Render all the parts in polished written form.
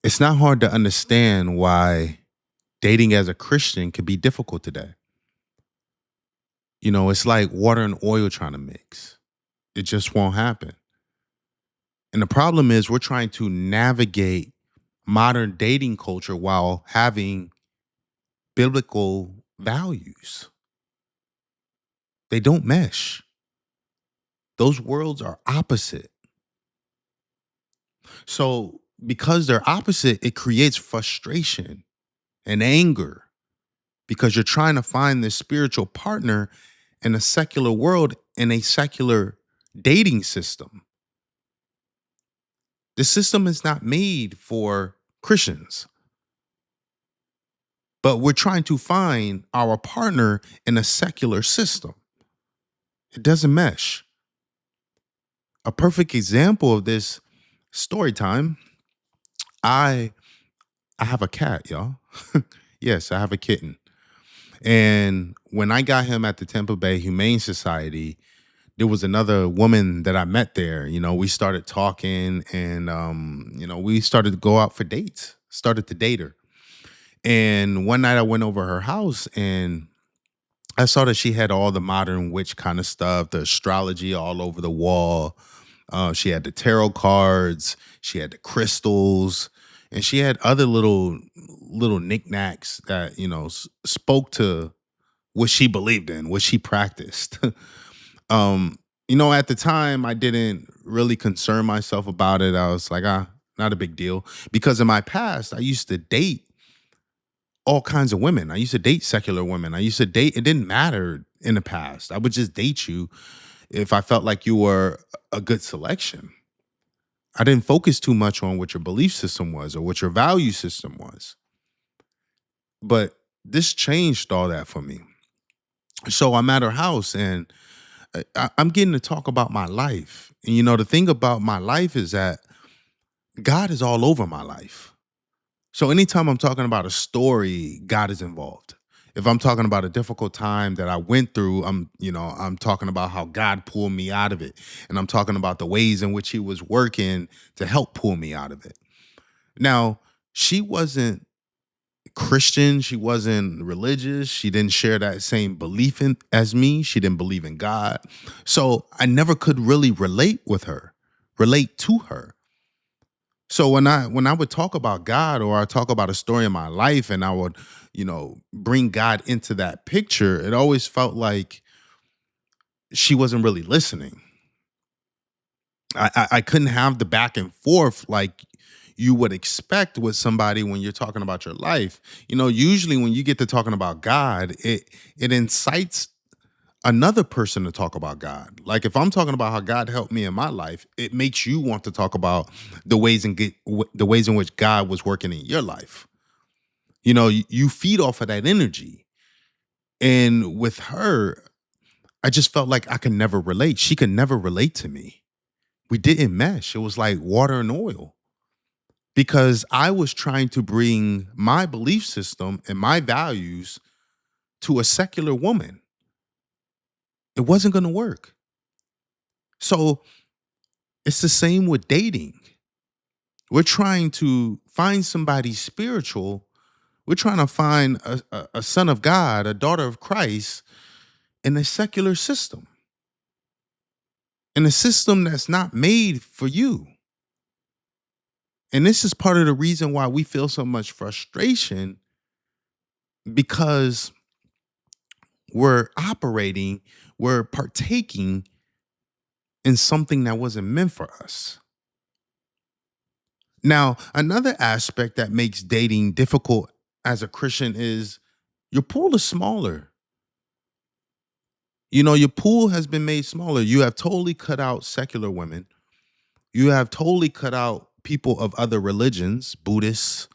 It's not hard to understand why dating as a Christian can be difficult today. It's like water and oil trying to mix. It just won't happen. And the problem is we're trying to navigate modern dating culture while having biblical values. They don't mesh. Those worlds are opposite. So, because they're opposite, it creates frustration and anger because you're trying to find this spiritual partner in a secular world in a secular dating system. The system is not made for Christians, but we're trying to find our partner in a secular system. It doesn't mesh. A perfect example of this story time. I I have a cat, y'all. Yes, I have a kitten. And when I got him at the Tampa Bay Humane Society, there was another woman that I met there. We started talking and we started to go out for dates, started to date her. And one night I went over her house and I saw that she had all the modern witch kind of stuff, the astrology all over the wall. She had the tarot cards, she had the crystals, and she had other little knickknacks that spoke to what she believed in, what she practiced. At the time, I didn't really concern myself about it. I was like, not a big deal. Because in my past, I used to date all kinds of women. I used to date secular women. I used to date, it didn't matter in the past. I would just date you if I felt like you were a good selection. I didn't focus too much on what your belief system was or what your value system was. But this changed all that for me. So I'm at her house and I'm getting to talk about my life. And the thing about my life is that God is all over my life. So anytime I'm talking about a story, God is involved. If I'm talking about a difficult time that I went through, I'm talking about how God pulled me out of it. And I'm talking about the ways in which he was working to help pull me out of it. Now, she wasn't Christian, she wasn't religious, she didn't share that same belief in as me, she didn't believe in God. So I never could really relate to her. So when I would talk about God or I talk about a story in my life and I would, bring God into that picture, it always felt like she wasn't really listening. I couldn't have the back and forth like you would expect with somebody when you're talking about your life. Usually when you get to talking about God, it incites another person to talk about God. Like if I'm talking about how God helped me in my life, it makes you want to talk about the ways in which God was working in your life. You feed off of that energy. And with her, I just felt like I could never relate. She could never relate to me. We didn't mesh. It was like water and oil because I was trying to bring my belief system and my values to a secular woman. It wasn't going to work. So it's the same with dating. We're trying to find somebody spiritual. We're trying to find a son of God, a daughter of Christ in a secular system, in a system that's not made for you. And this is part of the reason why we feel so much frustration because we're operating, we're partaking in something that wasn't meant for us. Now, another aspect that makes dating difficult as a Christian is your pool is smaller. Your pool has been made smaller. You have totally cut out secular women. You have totally cut out people of other religions, Buddhists,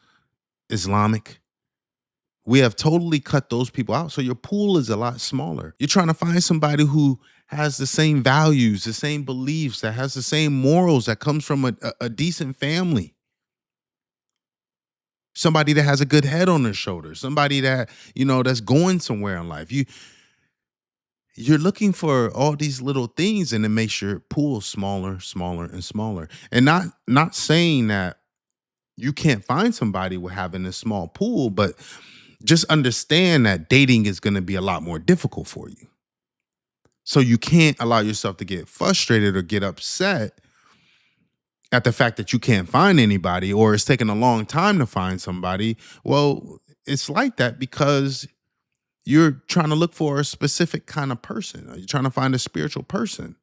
Islamic. We have totally cut those people out. So your pool is a lot smaller. You're trying to find somebody who has the same values, the same beliefs, that has the same morals, that comes from a decent family. Somebody that has a good head on their shoulders, somebody that, that's going somewhere in life. You're looking for all these little things and it makes your pool smaller, smaller, and smaller. And not saying that you can't find somebody with having a small pool, but just understand that dating is going to be a lot more difficult for you. So you can't allow yourself to get frustrated or get upset at the fact that you can't find anybody or it's taking a long time to find somebody. Well, it's like that because you're trying to look for a specific kind of person. You're trying to find a spiritual person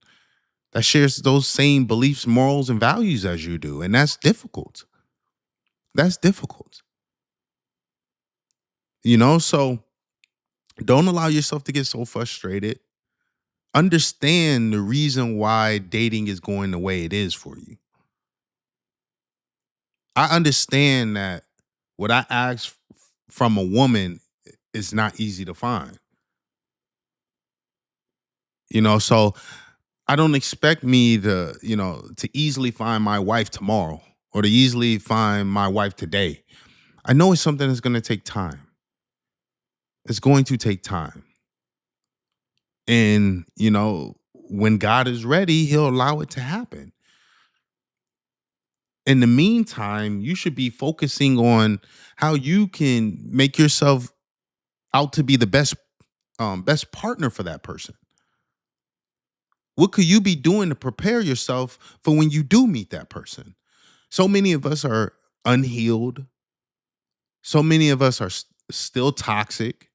that shares those same beliefs, morals, and values as you do. And that's difficult. That's difficult. So don't allow yourself to get so frustrated. Understand the reason why dating is going the way it is for you. I understand that what I ask from a woman is not easy to find. So I don't expect me to easily find my wife tomorrow or to easily find my wife today. I know it's something that's going to take time. It's going to take time. And, when God is ready, he'll allow it to happen. In the meantime, you should be focusing on how you can make yourself out to be the best partner for that person. What could you be doing to prepare yourself for when you do meet that person? So many of us are unhealed. So many of us are still toxic.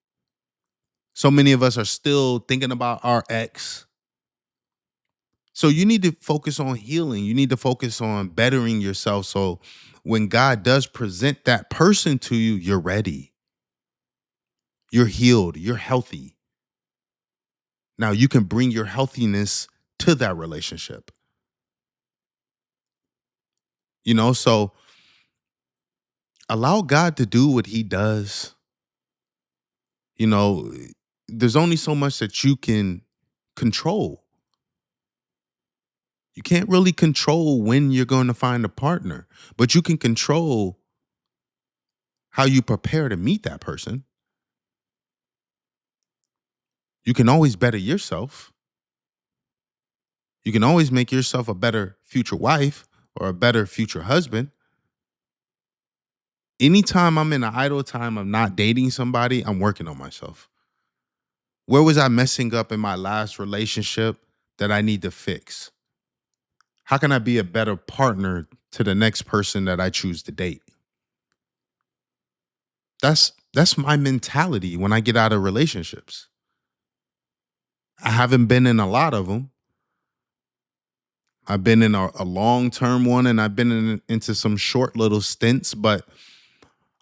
So many of us are still thinking about our ex. So you need to focus on healing. You need to focus on bettering yourself. So when God does present that person to you, you're ready. You're healed. You're healthy. Now you can bring your healthiness to that relationship. So allow God to do what he does. You know, there's only so much that you can control. You can't really control when you're going to find a partner, but you can control how you prepare to meet that person. You can always better yourself. You can always make yourself a better future wife or a better future husband. Anytime I'm in an idle time of not dating somebody, I'm working on myself. Where was I messing up in my last relationship that I need to fix? How can I be a better partner to the next person that I choose to date? That's my mentality when I get out of relationships. I haven't been in a lot of them. I've been in a long-term one and I've been into some short little stints, but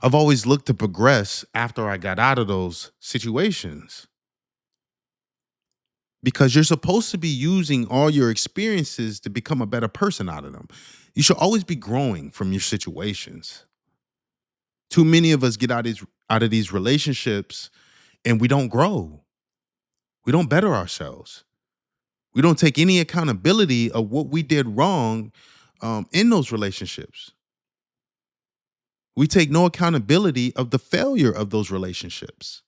I've always looked to progress after I got out of those situations because you're supposed to be using all your experiences to become a better person out of them. You should always be growing from your situations. Too many of us get out of these relationships and we don't grow. We don't better ourselves. We don't take any accountability of what we did wrong in those relationships. We take no accountability of the failure of those relationships.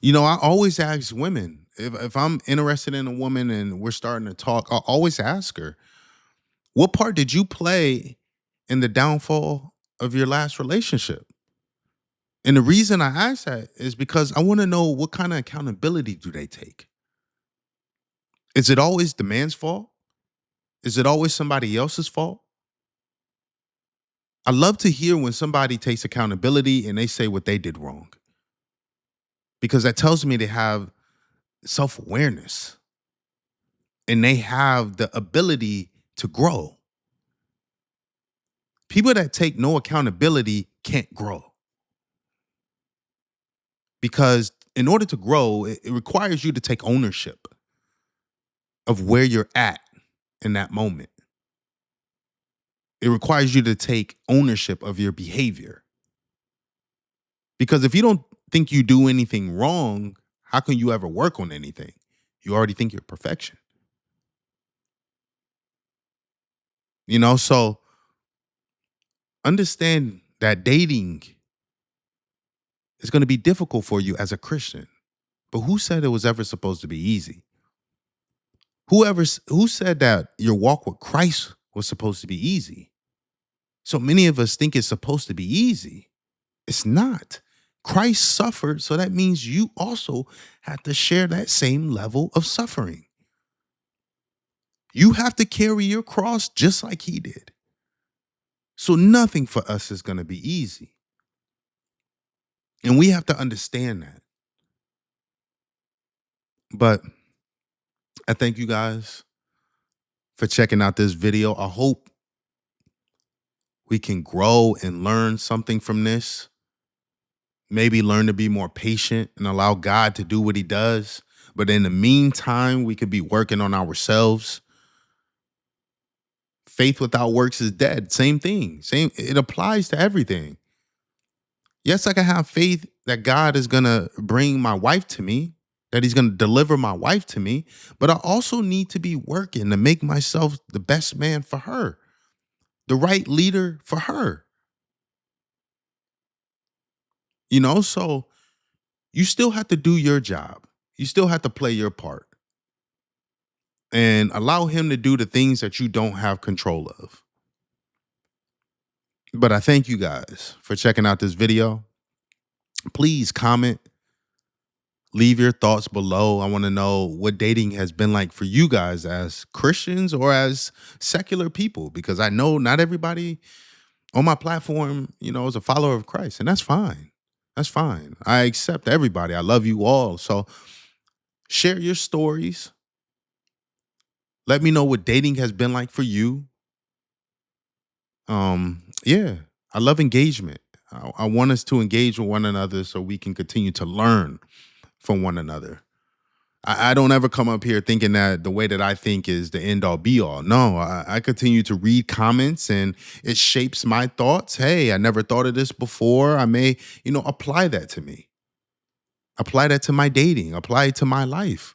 I always ask women if I'm interested in a woman and we're starting to talk, I'll always ask her, what part did you play in the downfall of your last relationship? And the reason I ask that is because I want to know what kind of accountability do they take? Is it always the man's fault? Is it always somebody else's fault? I love to hear when somebody takes accountability and they say what they did wrong because that tells me they have self awareness and they have the ability to grow. People that take no accountability can't grow because in order to grow, it requires you to take ownership of where you're at in that moment. It requires you to take ownership of your behavior. Because if you don't think you do anything wrong, how can you ever work on anything? You already think you're perfection. So understand that dating is going to be difficult for you as a Christian. But who said it was ever supposed to be easy? Who said that your walk with Christ was supposed to be easy? So many of us think it's supposed to be easy. It's not. Christ suffered, so that means you also have to share that same level of suffering. You have to carry your cross just like he did. So nothing for us is going to be easy. And we have to understand that. But I thank you guys for checking out this video. I hope we can grow and learn something from this. Maybe learn to be more patient and allow God to do what he does. But in the meantime, we could be working on ourselves. Faith without works is dead. Same thing. Same. It applies to everything. Yes, I can have faith that God is going to bring my wife to me, that he's going to deliver my wife to me, but I also need to be working to make myself the best man for her, the right leader for her. So you still have to do your job. You still have to play your part and allow him to do the things that you don't have control of. But I thank you guys for checking out this video. Please comment, leave your thoughts below. I want to know what dating has been like for you guys as Christians or as secular people, because I know not everybody on my platform, is a follower of Christ, and that's fine. That's fine. I accept everybody. I love you all. So share your stories. Let me know what dating has been like for you. Yeah, I love engagement. I want us to engage with one another so we can continue to learn from one another. I don't ever come up here thinking that the way that I think is the end all be all. No, I continue to read comments and it shapes my thoughts. Hey, I never thought of this before. I may, apply that to me, apply that to my dating, apply it to my life,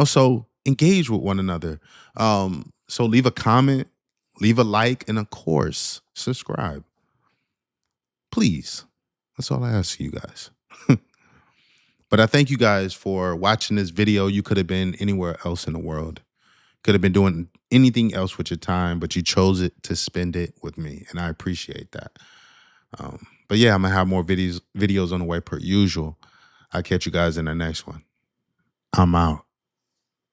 so engage with one another. So leave a comment, leave a like, and of course, subscribe. Please. That's all I ask you guys. But I thank you guys for watching this video. You could have been anywhere else in the world. Could have been doing anything else with your time, but you chose it to spend it with me, and I appreciate that. But yeah, I'm gonna have more videos on the way per usual. I'll catch you guys in the next one. I'm out.